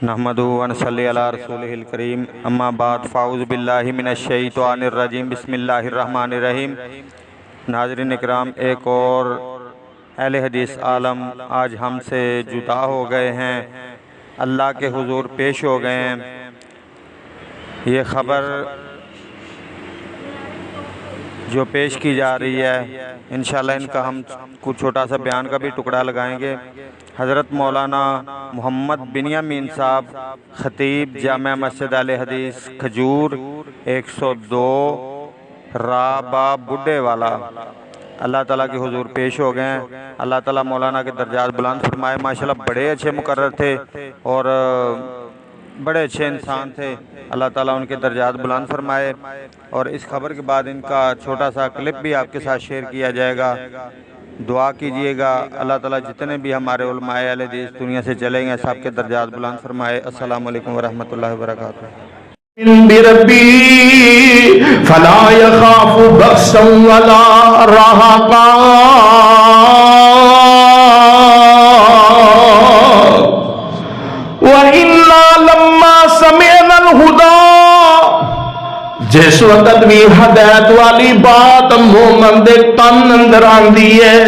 نحمدہ ونصلی علی رسولہ الکریم اما بعد فاعوذ باللہ من الشیطان الرجیم بسم اللہ الرحمن الرحیم۔ ناظرین اکرام، ایک اور اہل حدیث عالم آج ہم سے جدا ہو گئے ہیں، اللہ کے حضور پیش ہو گئے ہیں۔ یہ خبر جو پیش کی جا رہی ہے انشاءاللہ ان کا ہم کچھ چھوٹا سا بیان کا بھی ٹکڑا لگائیں گے۔ حضرت مولانا محمد بنیامین صاحب، خطیب جامع مسجد اہل حدیث کھجور 102 رابع بڈھے والا، اللہ تعالیٰ کے حضور پیش ہو گئے ہیں۔ اللہ تعالیٰ مولانا کے درجات بلند فرمائے۔ ماشاءاللہ بڑے اچھے مقرر تھے اور بڑے اچھے انسان تھے، اللہ تعالیٰ ان کے درجات بلند فرمائے۔ اور اس خبر کے بعد ان کا چھوٹا سا کلپ بھی آپ کے ساتھ شیئر کیا جائے گا، دعا کیجئے گا۔ اللہ تعالیٰ جتنے بھی ہمارے علماء اہل حدیث دنیا سے چلیں گے سب کے درجات بلند فرمائے۔ السلام علیکم ورحمۃ اللہ وبرکاتہ۔ بربی فلا يخاف بخسا ولا رهقا وإنا لما سمعنا الهدى، جس وقت بھی ہدایت والی بات مومن دے تن اندر آندی ہے،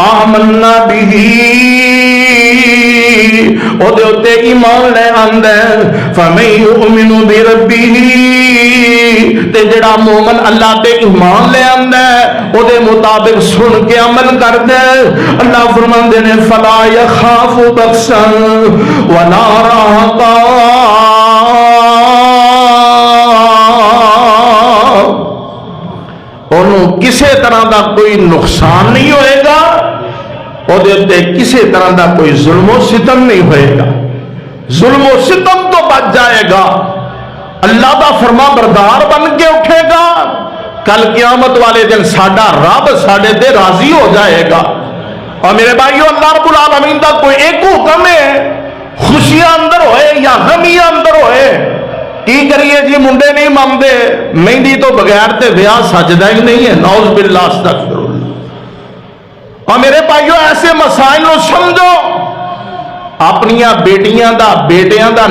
آمنا بھی او دے اتے ایمان لے آندے، فَمَن يُؤْمِنُ بِرَبِّهِ، تے جڑا مومن اللہ تے ایمان لے آندے او دے مطابق سن کے عمل کر دے، اللہ فرماندے نے فَلَا يَخَافُ بَخْسًا وَلَا رَهَقًا، انہوں کسے طرح دا کوئی نقصان نہیں ہوئے گا، اور کسی طرح دا کوئی ظلم و ستم نہیں ہوئے گا۔ ظلم و ستم تو بچ جائے گا، اللہ دا فرما بردار بن کے اٹھے گا، کل قیامت والے دن ساڈا رب ساڈے تے راضی ہو جائے گا۔ اور میرے بھائیو، اللہ رب العالمین دا کوئی ایک حکم ہے، خوشیاں اندر ہوئے یا غمیاں اندر ہوئے، کی کریے جی منڈے نہیں مانتے، مہندی تو بغیر تے بیاہ سجدہ ہی نہیں ہے، نعوذ باللہ استغفر اللہ۔ اور میرے بھائیو، ایسے مسائل نو سمجھو، اپنیاں بیٹیاں دا بیٹیاں دا